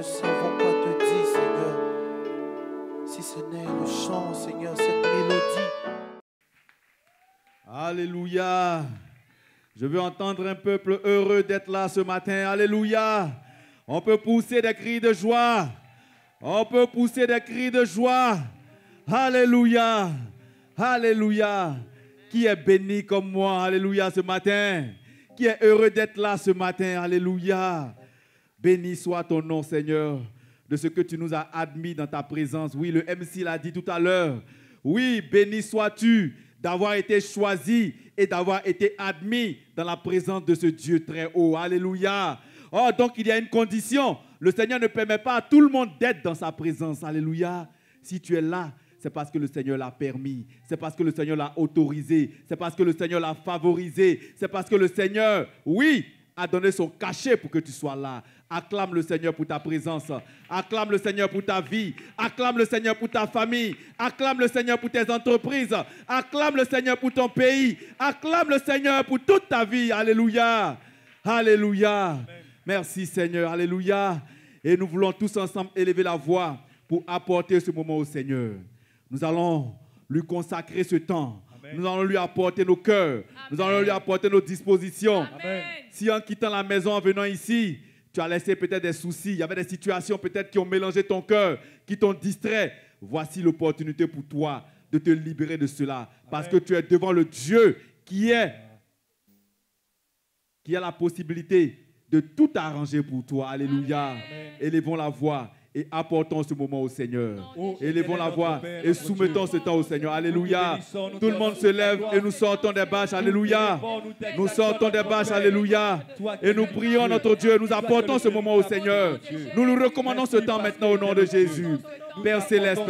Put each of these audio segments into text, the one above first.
ne savons quoi te dire, Seigneur. Si ce n'est le chant, Seigneur, cette mélodie. Alléluia. Je veux entendre un peuple heureux d'être là ce matin. Alléluia. On peut pousser des cris de joie. On peut pousser des cris de joie. Alléluia. Alléluia. Qui est béni comme moi, alléluia, ce matin? Qui est heureux d'être là ce matin, alléluia. Béni soit ton nom, Seigneur, de ce que tu nous as admis dans ta présence. Oui, le MC l'a dit tout à l'heure. Oui, béni sois-tu d'avoir été choisi et d'avoir été admis dans la présence de ce Dieu très haut. Alléluia. Oh, donc il y a une condition. Le Seigneur ne permet pas à tout le monde d'être dans sa présence. Alléluia. Si tu es là, c'est parce que le Seigneur l'a permis. C'est parce que le Seigneur l'a autorisé. C'est parce que le Seigneur l'a favorisé. C'est parce que le Seigneur, oui, a donné son cachet pour que tu sois là. Acclame le Seigneur pour ta présence. Acclame le Seigneur pour ta vie. Acclame le Seigneur pour ta famille. Acclame le Seigneur pour tes entreprises. Acclame le Seigneur pour ton pays. Acclame le Seigneur pour toute ta vie. Alléluia. Alléluia. Amen. Merci Seigneur. Alléluia. Et nous voulons tous ensemble élever la voix pour apporter ce moment au Seigneur. Nous allons lui consacrer ce temps. Amen. Nous allons lui apporter nos cœurs. Amen. Nous allons lui apporter nos dispositions. Amen. Si en quittant la maison, en venant ici, tu as laissé peut-être des soucis, il y avait des situations peut-être qui ont mélangé ton cœur, qui t'ont distrait, voici l'opportunité pour toi de te libérer de cela. Parce Amen. Que tu es devant le Dieu qui a la possibilité de tout arranger pour toi. Alléluia. Amen. Élevons la voix. Et apportons ce moment au Seigneur. Élevons la voix et soumettons ce temps au Seigneur. Alléluia. Tout le monde se lève et nous sortons des bâches. Alléluia. Nous sortons des bâches. Alléluia. Et nous prions notre Dieu. Nous apportons ce moment au Seigneur. Nous nous recommandons ce temps maintenant au nom de Jésus. Père Céleste,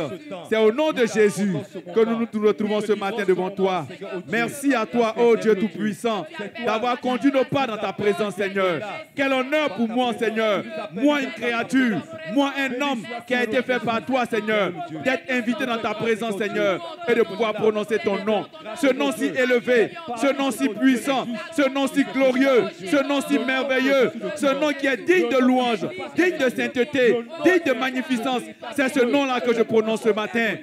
c'est au nom de Jésus que nous nous retrouvons ce matin devant toi. Merci à toi, ô Dieu Tout-Puissant, d'avoir conduit nos pas dans ta présence, Seigneur. Quel honneur pour moi, Seigneur. Moi, une créature, moi, un homme qui a été fait par toi, Seigneur, d'être invité dans ta présence, Seigneur, et de pouvoir prononcer ton nom. Ce nom si élevé, ce nom si puissant, ce nom si glorieux, ce nom si merveilleux, ce nom qui est digne de louange, digne de sainteté, digne de magnificence. C'est ce nom-là que je prononce ce matin.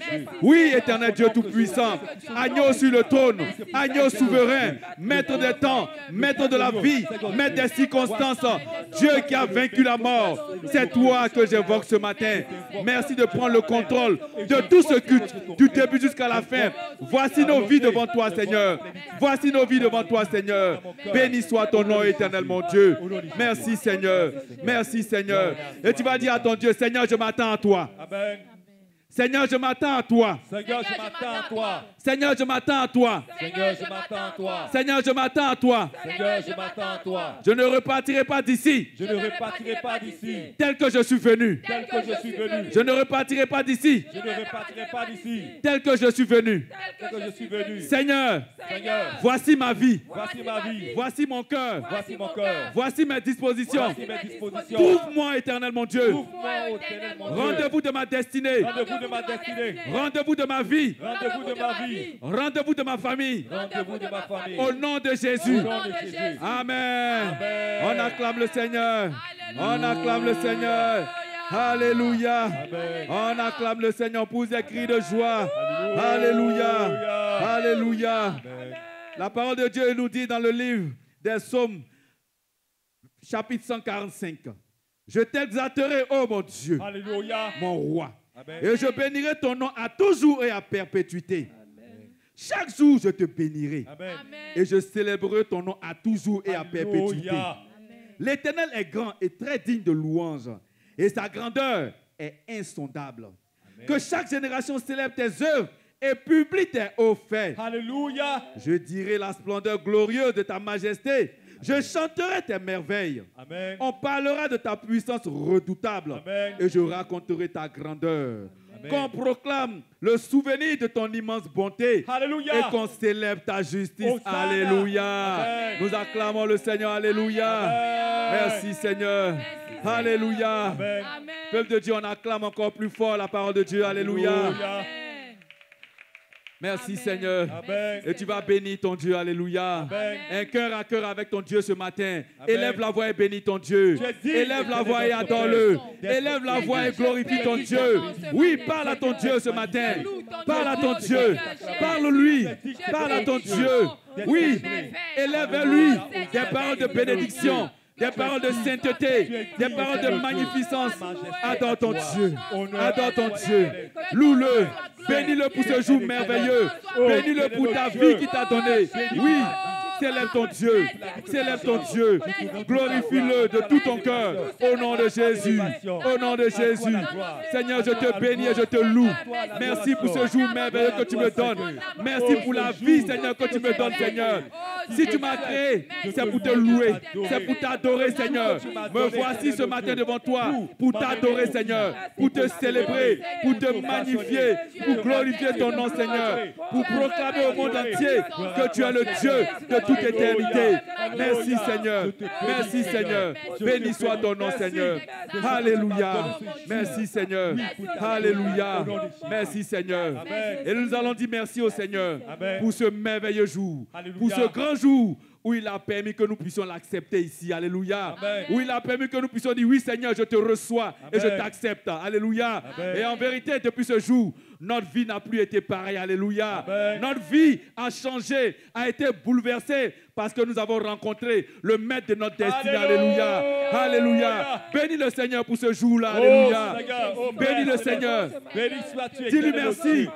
Oui, éternel Dieu Tout-Puissant, agneau sur le trône, agneau souverain, maître des temps, maître de la vie, maître des circonstances, Dieu qui a vaincu la mort. C'est toi que j'évoque ce matin. Merci de prendre le contrôle de tout ce culte, du début jusqu'à la fin. Voici nos vies devant toi, Seigneur. Voici nos vies devant toi, Seigneur. Béni soit ton nom, éternel, mon Dieu. Merci, Seigneur. Merci, Seigneur. Et tu vas dire à ton Dieu, Seigneur, je m'attends à toi. Amen. Seigneur, je m'attends à toi. Seigneur, je m'attends à toi. Seigneur, je m'attends à toi. Seigneur, je m'attends à toi. Seigneur, je m'attends à toi. Seigneur, je m'attends à toi. Je ne repartirai pas d'ici. Je ne repartirai pas d'ici. Tel que je suis venu. Tel que je suis venu. Je ne repartirai pas d'ici. Je ne repartirai pas d'ici. Tel que je suis venu. Tel que je suis venu. Seigneur, Seigneur, voici ma vie. voici ma vie. Voici mon cœur. Voici mon cœur. Voici mes dispositions. Voici mes dispositions. Trouve-moi, éternel mon Dieu. Trouve-moi, éternel mon Dieu. Rendez-vous de ma destinée. Rendez-vous de ma destinée. Rendez-vous de ma vie. Rendez-vous de ma vie. Rendez-vous de ma famille. Rendez-vous de ma famille. Au nom de Jésus. Au nom de Jésus. Amen. Amen. On acclame le Seigneur. On acclame le Seigneur. Alléluia. Amen. On acclame le Seigneur pour des cris de joie. Alléluia. Alléluia. Amen. La parole de Dieu nous dit dans le livre des Psaumes, chapitre 145. Je t'exalterai, ô mon Dieu, Alléluia. mon roi. Amen. Et je bénirai ton nom à toujours et à perpétuité. Amen. Chaque jour, je te bénirai. Amen. Et je célébrerai ton nom à toujours et à perpétuité. Alléluia. L'Éternel est grand et très digne de louange. Et sa grandeur est insondable. Amen. Que chaque génération célèbre tes œuvres et publie tes hauts faits. Alléluia. Je dirai la splendeur glorieuse de ta majesté. Je chanterai tes merveilles. Amen. On parlera de ta puissance redoutable. Amen. Et je raconterai ta grandeur. Amen. Qu'on proclame le souvenir de ton immense bonté. Alléluia. Et qu'on célèbre ta justice. Hosanna. Alléluia. Amen. Nous acclamons le Seigneur. Alléluia. Amen. Merci Seigneur. Alléluia. Amen. Peuple de Dieu, on acclame encore plus fort la parole de Dieu. Alléluia. Alléluia. Merci Amen. Seigneur. Amen. Et tu vas bénir ton Dieu. Alléluia. Amen. Un cœur à cœur avec ton Dieu ce matin. Amen. Élève la voix et bénis ton Dieu. Tu es digne, Élève la voix et Éternel, adore-le. d'être Élève la béni. voix et glorifie ton Dieu. Oui, parle à ton Dieu ce matin. Parle à ton Dieu. Parle-lui. Parle à ton Dieu. Oui, élève vers lui des paroles de bénédiction, des paroles de sainteté, des paroles de magnificence. Adore ton Dieu. Adore ton Dieu. Loue-le. Bénis-le pour ce jour merveilleux. Bénis-le pour ta vie qu'il t'a donnée. Oui. Célèbre ton Dieu, célèbre ton Dieu, glorifie-le de tout ton cœur, au nom de Jésus, au nom de Jésus. Seigneur, je te bénis et je te loue. Merci pour ce jour merveilleux que tu me donnes. Merci pour la vie, Seigneur, que tu me donnes, Seigneur. Si tu m'as créé, c'est pour te louer, c'est pour t'adorer, Seigneur. Me voici ce matin devant toi pour t'adorer, Seigneur, pour te célébrer, pour te magnifier, pour glorifier ton nom, Seigneur, pour proclamer au monde entier que tu es le Dieu de toute éternité. Merci Seigneur. Merci Seigneur. Béni soit ton nom Seigneur. Alléluia. Merci Seigneur. Alléluia. Merci Seigneur. Et nous allons dire merci au Seigneur pour ce merveilleux jour. Pour ce grand jour où il a permis que nous puissions l'accepter ici. Alléluia. Où il a permis que nous puissions dire oui Seigneur, je te reçois et je t'accepte. Alléluia. Et en vérité, depuis ce jour, notre vie n'a plus été pareille. Alléluia. Notre vie a changé, a été bouleversée parce que nous avons rencontré le maître de notre destinée. Alléluia. Alléluia. Bénis le Seigneur pour ce jour-là. Alléluia. Bénis le Seigneur. Dis-lui merci.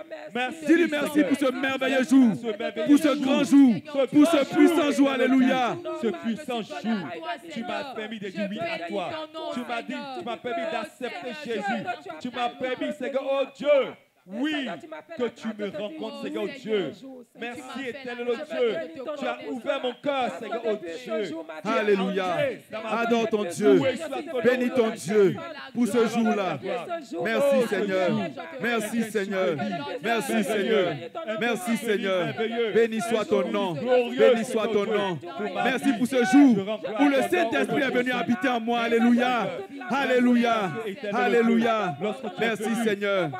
Dis-lui merci pour ce merveilleux jour, pour ce grand jour, pour ce puissant jour. Alléluia. Ce puissant jour, tu m'as permis de dire oui à toi. Tu m'as permis d'accepter Jésus. Tu m'as permis, Seigneur, oh Dieu. Oui, que tu me rencontres, Seigneur Dieu. Merci, éternel Dieu. Tu as ouvert mon cœur, Seigneur Dieu. Alléluia. Adore ton Dieu. Bénis ton Dieu pour ce jour-là. Merci Seigneur. Merci Seigneur. Merci Seigneur. Merci Seigneur. Béni soit ton nom. Béni soit ton nom. Merci pour ce jour où le Saint-Esprit est venu habiter en moi. Alléluia. Alléluia. Alléluia. Merci Seigneur.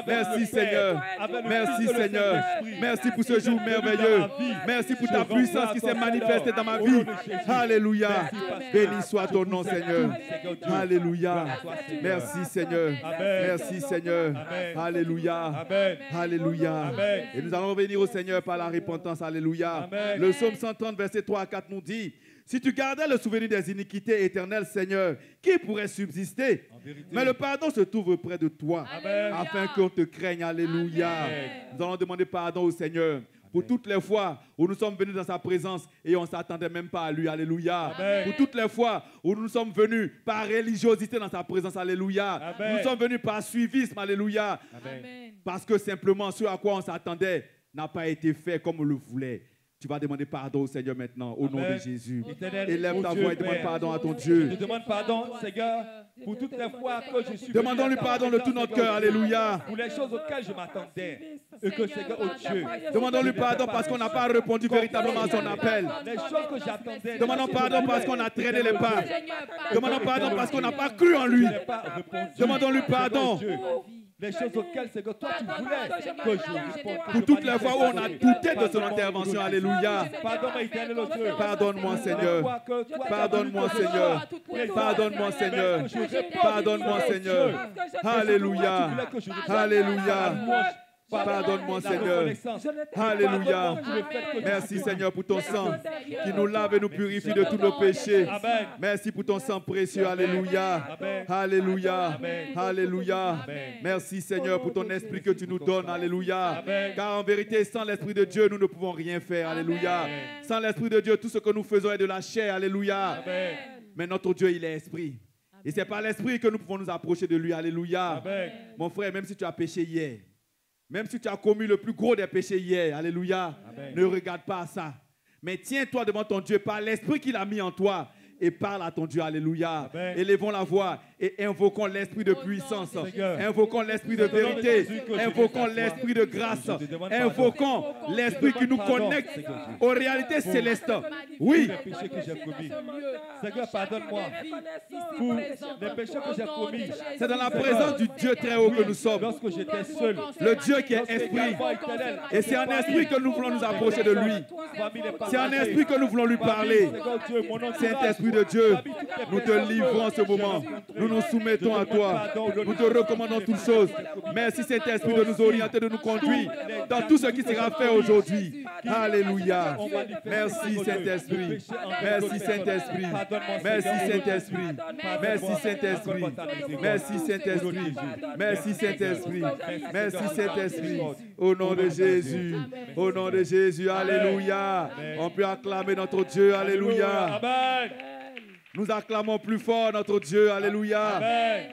Merci Seigneur. Merci Seigneur. Merci pour ce jour merveilleux. Merci pour ta puissance qui s'est manifestée dans ma vie. Alléluia. Béni soit ton nom Seigneur. Alléluia. Merci Seigneur. Merci Seigneur. Alléluia. Alléluia. Et nous allons venir au Seigneur par la repentance. Alléluia. Le psaume 130 verset 3 à 4 nous dit: si tu gardais le souvenir des iniquités éternelles, Seigneur, qui pourrait subsister? Mais le pardon se trouve près de toi, afin qu'on te craigne. Alléluia. Nous allons demander pardon au Seigneur pour toutes les fois où nous sommes venus dans sa présence et on ne s'attendait même pas à lui. Alléluia. Pour toutes les fois où nous sommes venus par religiosité dans sa présence. Alléluia. Nous sommes venus par suivisme. Alléluia. Parce que simplement ce à quoi on s'attendait n'a pas été fait comme on le voulait. Tu vas demander pardon au Seigneur maintenant, au nom de Jésus. Élève ta voix et demande pardon à ton Dieu. Je demande pardon, Seigneur, pour toutes les fois que je suis. Demandons-lui pardon de tout notre cœur. Alléluia. Pour les choses auxquelles je m'attendais. Et que Seigneur, oh Dieu. Demandons-lui pardon parce qu'on n'a pas répondu véritablement à son appel. Les choses que j'attendais. Demandons pardon parce qu'on a traîné les pas. Demandons pardon parce qu'on n'a pas cru en lui. Demandons-lui pardon. Les choses auxquelles, Seigneur, toi tu voulais que je réponde. Pour toutes les fois où on a douté de son intervention. Alléluia. Pardonne-moi, Seigneur. Pardonne-moi, Seigneur. Pardonne-moi, Seigneur. Pardonne-moi, Seigneur. Alléluia. Alléluia. Pardonne-moi, Seigneur. Alléluia. Merci, Seigneur, pour ton sang qui nous lave et nous purifie de tous nos péchés. Merci pour ton sang précieux. Alléluia. Alléluia. Alléluia. Merci, Seigneur, pour ton esprit que tu nous donnes. Alléluia. Car en vérité, sans l'esprit de Dieu, nous ne pouvons rien faire. Alléluia. Sans l'esprit de Dieu, tout ce que nous faisons est de la chair. Alléluia. Mais notre Dieu, il est esprit. Et c'est par l'esprit que nous pouvons nous approcher de lui. Alléluia. Mon frère, même si tu as péché hier, même si tu as commis le plus gros des péchés hier, alléluia, ne regarde pas à ça. Mais tiens-toi devant ton Dieu par l'esprit qu'il a mis en toi et parle à ton Dieu. Alléluia. Amen. Élevons la voix et invoquons l'esprit de puissance. Seigneur. Invoquons l'esprit de vérité. Invoquons l'esprit de grâce. Invoquons l'esprit qui nous connecte aux réalités célestes. Oui. Les péchés que j'ai commis. Seigneur, pardonne-moi pour les péchés que j'ai commis. C'est dans la présence du Dieu très haut que nous sommes. Lorsque j'étais seul. Le Dieu qui est esprit. Et c'est en esprit que nous voulons nous approcher de lui. C'est en esprit que nous voulons lui parler. Saint-Esprit de Dieu, nous te livrons en ce moment. Nous nous soumettons à toi. Nous te recommandons toutes choses. Merci Saint-Esprit de nous orienter, de nous conduire dans tout ce qui sera fait aujourd'hui. Alléluia. Merci Saint-Esprit. Merci Saint-Esprit. Merci Saint-Esprit. Merci Saint-Esprit. Merci Saint-Esprit. Merci Saint-Esprit. Merci Saint-Esprit. Au nom de Jésus. Au nom de Jésus. Alléluia. On peut acclamer notre Dieu. Alléluia. Amen. Nous acclamons plus fort notre Dieu. Alléluia. Amen.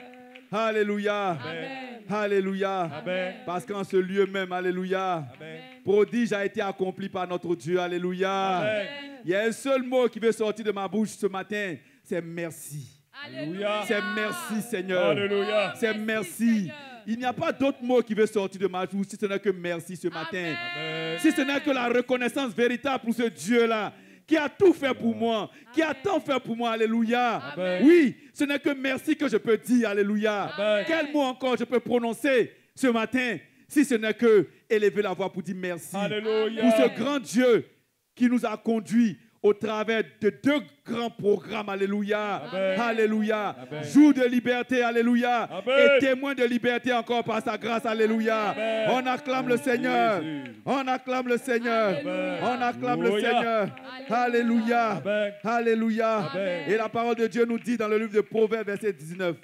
Alléluia. Amen. Alléluia. Amen. Parce qu'en ce lieu même, alléluia, Amen. prodige a été accompli par notre Dieu. Alléluia. Amen. Il y a un seul mot qui veut sortir de ma bouche ce matin, c'est merci. Alléluia. C'est merci Seigneur. Alléluia. C'est merci. Il n'y a pas d'autre mot qui veut sortir de ma bouche si ce n'est que merci ce matin. Amen. Si ce n'est que la reconnaissance véritable pour ce Dieu-là, qui a tout fait pour moi, qui a tant fait pour moi, alléluia. Amen. Oui, ce n'est que merci que je peux dire, alléluia. Amen. Quel mot encore je peux prononcer ce matin, si ce n'est que élever la voix pour dire merci. Alléluia. Pour ce grand Dieu qui nous a conduits au travers de 2 grands programmes, alléluia. Amen. Alléluia. Amen. Jour de liberté, alléluia. Amen. Et témoin de liberté encore par sa grâce, alléluia. Amen. On acclame le Seigneur. Jésus. On acclame le Seigneur. Amen. On acclame le Alléluia. Seigneur. Alléluia. Amen. Alléluia. Amen. Et la parole de Dieu nous dit dans le livre de Proverbes, verset 19,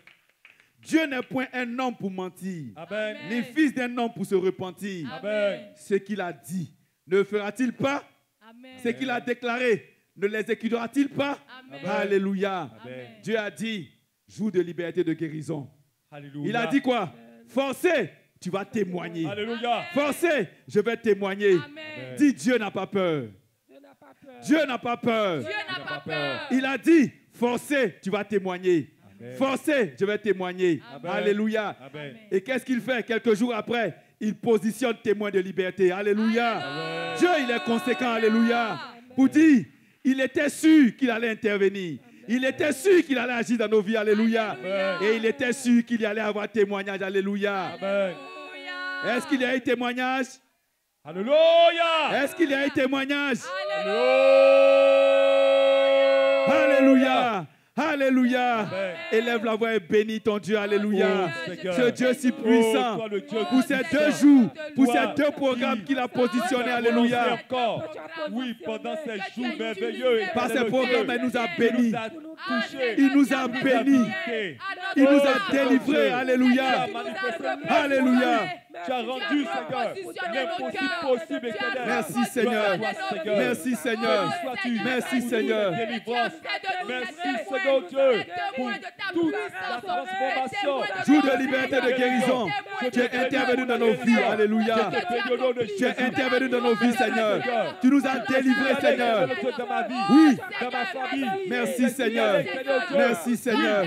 Dieu n'est point un homme pour mentir, Amen. ni fils d'un homme pour se repentir. Amen. Ce qu'il a dit, ne fera-t-il pas? Ce qu'il a déclaré, ne l'exécutera-t-il pas? Amen. Alléluia. Amen. Dieu a dit, jour de liberté, de guérison. Alléluia. Il a dit quoi? Forcé, tu vas témoigner. Alléluia. Forcé, je vais témoigner. Amen. Dis, Dieu n'a pas peur. Dieu n'a pas peur. Dieu n'a pas peur. Il a dit, forcé, tu vas témoigner. Amen. Forcé, je vais témoigner. Amen. Alléluia. Amen. Et qu'est-ce qu'il fait? Quelques jours après, il positionne témoin de liberté. Alléluia. Amen. Dieu, il est conséquent. Alléluia. Pour dire, il était sûr qu'il allait intervenir. Il était sûr qu'il allait agir dans nos vies. Alléluia. Amen. Et il était sûr qu'il y allait avoir témoignage. Alléluia. Amen. Est-ce qu'il y a eu témoignage? Alléluia. Est-ce qu'il y a eu témoignage? Alléluia. Alléluia. Alléluia. Amen. Élève la voix et bénis ton Dieu. Alléluia. Oh, Seigneur. Ce Dieu si Oh, puissant. toi, le Dieu Pour ces puissant. 2 jours, pour Toi ces 2 programmes qu'il a positionnés. Prononcez Alléluia. encore. Oui, pendant ces jours merveilleux. Par ces éternel programmes, Dieu, il nous a il bénis. nous a touchés. Il nous a bénis. Il nous a délivrés. Alléluia. Alléluia. Tu as rendu, Seigneur, l'impossible possible, éternel. Merci, Seigneur. Merci, Seigneur. Merci, Seigneur. Merci, Seigneur Dieu, pour toute la transformation. Jour de liberté, de guérison. Tu es intervenu dans nos vies. Alléluia. Tu es intervenu dans nos vies, Seigneur. Tu nous as délivrés, Seigneur. Dans ma vie, Oui. dans ma famille. Merci, Seigneur. Merci, Seigneur.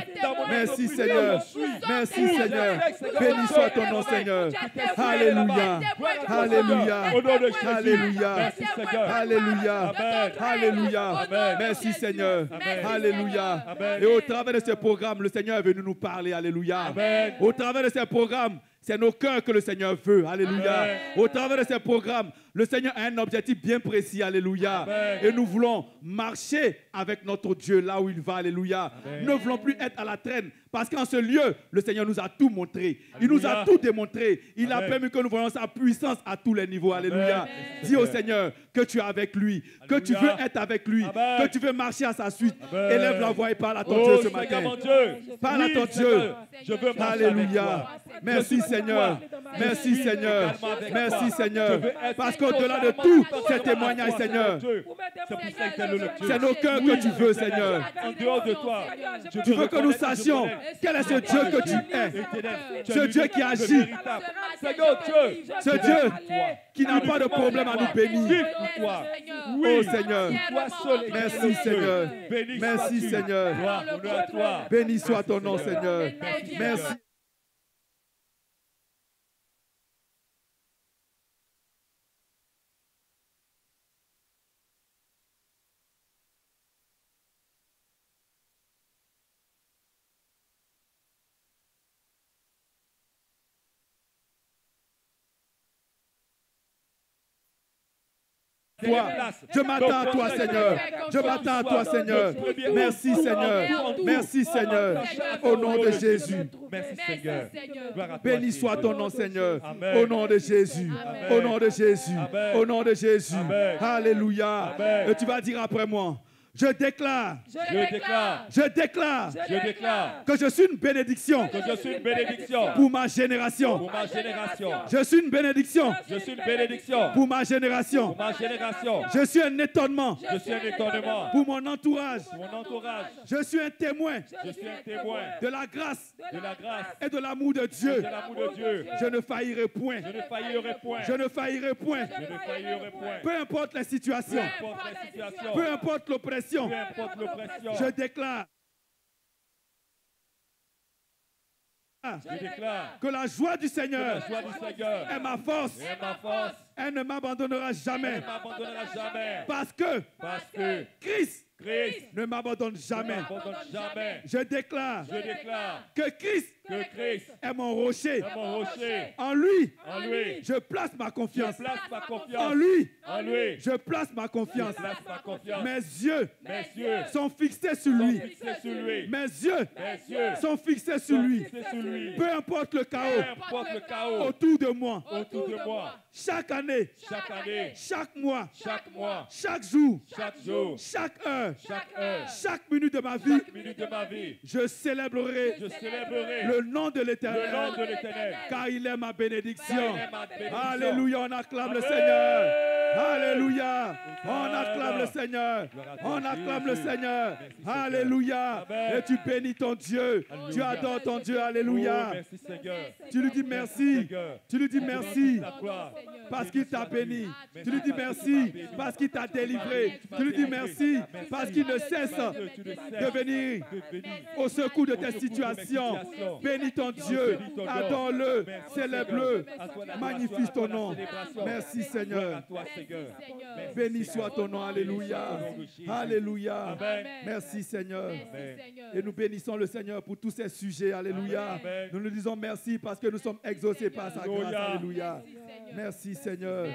Merci, Seigneur. Merci, Seigneur. Béni soit ton nom, Seigneur. Alléluia. Alléluia. Au nom de Jésus. Alléluia. Merci, Seigneur. Alléluia. Amen. Alléluia. Amen. Merci, Seigneur. Amen. Alléluia. Amen. Et au travers de ce programme, le Seigneur est venu nous parler. Alléluia. Amen. Au travers de ce programme, c'est nos cœurs que le Seigneur veut. Alléluia. Amen. Au travers de ce programme, le Seigneur a un objectif bien précis. Alléluia. Amen. Et nous voulons marcher avec notre Dieu là où il va. Alléluia. Amen. Nous ne voulons plus être à la traîne. Parce qu'en ce lieu, le Seigneur nous a tout montré. Il nous a Alléluia. tout démontré. Il a Amen. permis que nous voyions sa puissance à tous les niveaux. Alléluia. Amen. Dis au Seigneur que tu es avec lui, que tu veux Alléluia. être avec lui, Amen. que tu veux marcher à sa suite. Amen. Élève la voix et parle à ton Oh, Dieu ce Seigneur matin. mon Dieu. Parle à Oui, ton Dieu. Seigneur, je veux marcher avec Alléluia. toi. Merci Je suis Seigneur. pour toi. Merci Je suis Seigneur. totalement avec Merci toi. Seigneur. Je veux être Parce qu'au-delà de totalement tous avec ces toi, témoignages, Seigneur, Dieu. C'est pour ça que tu es le Dieu. c'est nos cœurs que tu veux, Seigneur. En dehors de toi, Tu veux que nous sachions Quel est ce Dieu que tu es? Ce Dieu qui agit. Ce Dieu qui n'a pas de problème à nous bénir. Oh Seigneur. Merci Seigneur. Merci Seigneur. Béni soit ton nom Seigneur. Merci. Je m'attends à toi, Seigneur. Je m'attends à toi, Seigneur. Merci, Seigneur. Merci, Seigneur. Au nom de Jésus. Merci, Seigneur. Béni soit ton nom, Seigneur. Au nom de Jésus. Au nom de Jésus. Au nom de Jésus. Alléluia. Et tu vas dire après moi. Je déclare que je suis une bénédiction pour ma génération. Je suis une bénédiction pour ma génération. Je suis un étonnement pour mon entourage. Je suis un témoin de la grâce et de l'amour de Dieu. Je ne faillirai point. Je ne faillirai point. Peu importe la situation. Peu importe l'oppression. Je déclare que la joie du Seigneur est ma force. Elle ne m'abandonnera jamais. Parce que Christ ne m'abandonne jamais. Je déclare que Christ est mon rocher. En lui, je place ma confiance. En lui, je place ma confiance. Mes yeux sont fixés sur lui. Mes yeux sont fixés sur lui. Peu importe le chaos autour de moi. Chaque année, chaque mois, chaque jour, chaque heure, chaque minute de ma vie, je célébrerai le nom de l'Éternel, car il est ma bénédiction. Alléluia, on acclame le Seigneur. Alléluia, on acclame le Seigneur. On acclame le Seigneur. Alléluia. Et tu bénis ton Dieu. Tu adores ton Dieu. Alléluia. Tu lui dis merci. Tu lui dis merci parce qu'il t'a béni. Tu lui dis merci parce qu'il t'a délivré. Tu lui dis merci parce qu'il ne cesse de venir au secours de tes situations. Bénis ton Dieu. Adore-le. Célèbre-le. Magnifie ton nom. Merci Seigneur. Béni soit ton nom. Alléluia. Alléluia. Merci Seigneur. Et nous bénissons le Seigneur pour tous ces sujets. Alléluia. Nous nous disons merci parce que nous sommes exaucés par sa grâce. Alléluia. Merci Seigneur.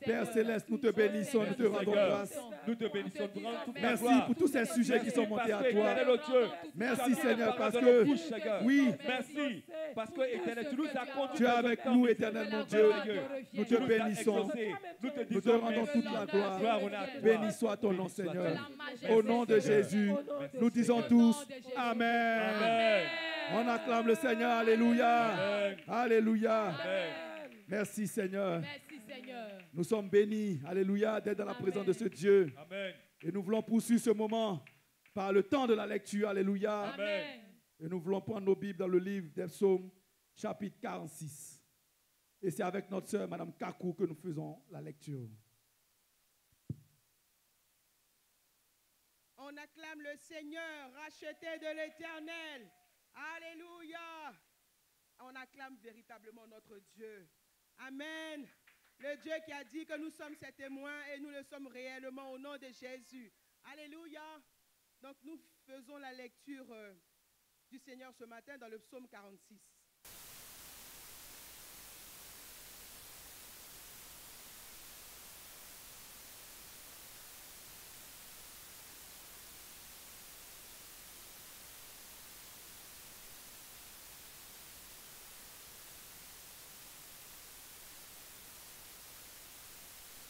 Père Céleste, nous te bénissons, nous te rendons grâce. Nous te bénissons. Merci pour tous ces sujets qui sont montés à toi. Merci Seigneur parce que, oui, merci parce que éternel, tu nous as conduits. Tu es avec nous éternellement Dieu. Nous te bénissons. Nous te rendons toute la gloire. Béni soit ton nom Seigneur. Au nom de Jésus, nous disons tous Amen. On acclame le Seigneur. Alléluia. Alléluia. Merci Seigneur. Nous sommes bénis, alléluia, d'être dans la présence de ce Dieu. Amen. Et nous voulons poursuivre ce moment par le temps de la lecture, alléluia. Amen. Et nous voulons prendre nos Bibles dans le livre des Psaumes, chapitre 46. Et c'est avec notre sœur, Madame Kakou, que nous faisons la lecture. On acclame le Seigneur, racheté de l'Éternel. Alléluia. On acclame véritablement notre Dieu. Amen. Le Dieu qui a dit que nous sommes ses témoins et nous le sommes réellement au nom de Jésus. Alléluia. Donc nous faisons la lecture du Seigneur ce matin dans le psaume 46.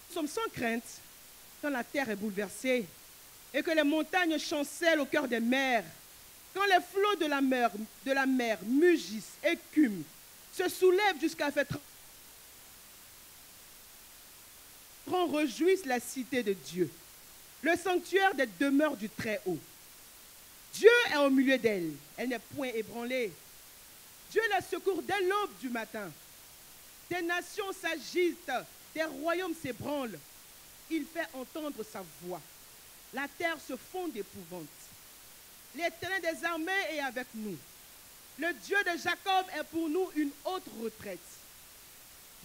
Nous sommes sans crainte quand la terre est bouleversée et que les montagnes chancellent au cœur des mers, quand les flots de la mer mugissent, écument, se soulèvent jusqu'à faire réjouissent la cité de Dieu, le sanctuaire des demeures du Très-Haut. Dieu est au milieu d'elle. Elle n'est point ébranlée. Dieu la secourt dès l'aube du matin. Des nations s'agitent, des royaumes s'ébranlent. Il fait entendre sa voix. La terre se fond d'épouvante. L'Éternel des armées est avec nous. Le Dieu de Jacob est pour nous une haute retraite.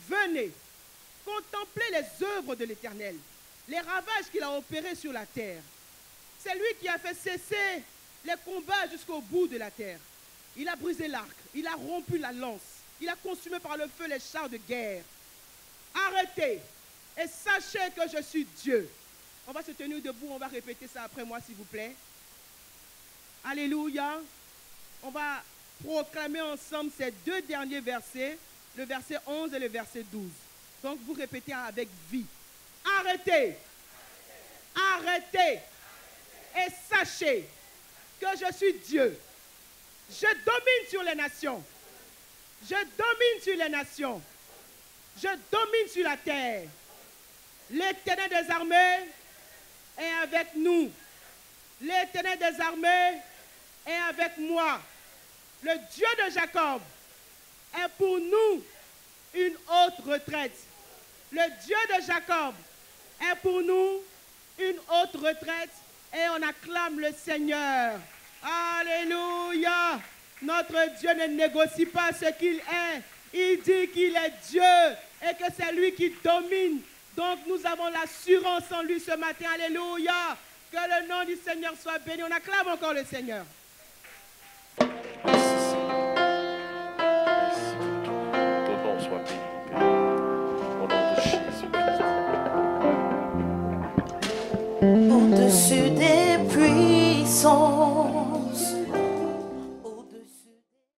Venez, contemplez les œuvres de l'Éternel, les ravages qu'il a opérés sur la terre. C'est lui qui a fait cesser les combats jusqu'au bout de la terre. Il a brisé l'arc, il a rompu la lance, il a consumé par le feu les chars de guerre. Arrêtez et sachez que je suis Dieu. On va se tenir debout, on va répéter ça après moi s'il vous plaît. Alléluia. On va proclamer ensemble ces deux derniers versets, le verset 11 et le verset 12. Donc vous répétez avec vie. Arrêtez. Arrêtez. Et sachez que je suis Dieu. Je domine sur les nations. Je domine sur les nations. Je domine sur la terre. L'Éternel des armées est avec nous. L'Éternel des armées est avec moi. Le Dieu de Jacob est pour nous une haute retraite. Le Dieu de Jacob est pour nous une haute retraite et on acclame le Seigneur. Alléluia. Notre Dieu ne négocie pas ce qu'il est. Il dit qu'il est Dieu et que c'est lui qui domine. Donc nous avons l'assurance en lui ce matin. Alléluia. Que le nom du Seigneur soit béni. On acclame encore le Seigneur. Merci Seigneur. Merci. Ton nom soit béni, Père. Au nom de Jésus-Christ. Au-dessus des puissants,